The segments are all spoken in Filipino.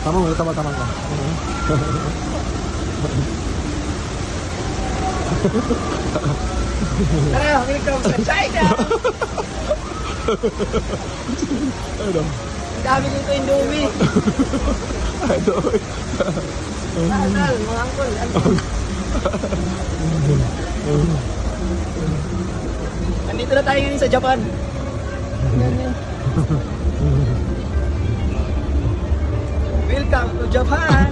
Tamang, tama ka. Tara, welcome sa China! Ano? Ang dami dito Indomie. Ano? Asal, mga angkol. Nandito na tayo ngayon sa Japan. Yan. Welcome to Japan!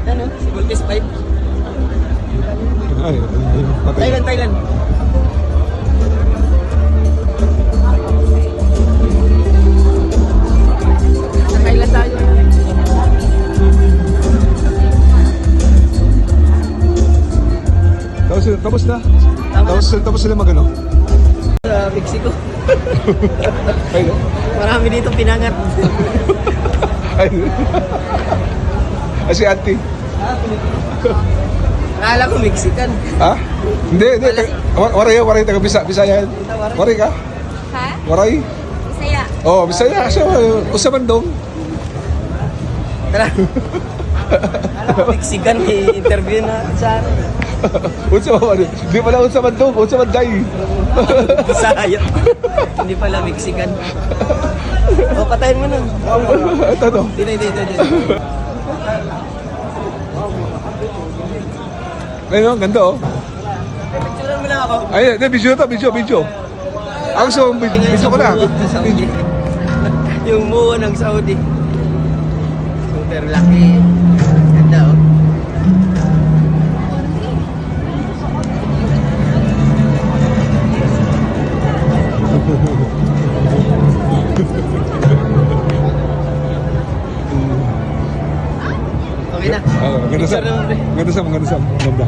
Ano? Si Voltes 5. Ay, patay. Thailand. Sa Thailand tayo. Tapos na? Tama na. Tapos sila magano? Sa Mexico. Ay, Marami dito pinangat. ay. Si auntie. Akala ko Mexican. Ha? Hindi. Waray, taga Bisaya. Waray ka? Ha? Waray? Bisaya. Oh, Bisaya. Kasi usaban dong. Tara. Akala ko Mexican, i-interview na sa ano. Unsa ba? Di pala unsa man dong, unsa man day. Bisaya. Hindi pala Mexican. O, patayin mo na. Ito. Dito. Ayun, ganda oh. Picturean mo lang ako. Ay, video. Ang so, video ko na. Yung muwa ng Saudi. Super laki. Ganda oh. Okay na. Ganda Picture naman, pre. Ganda.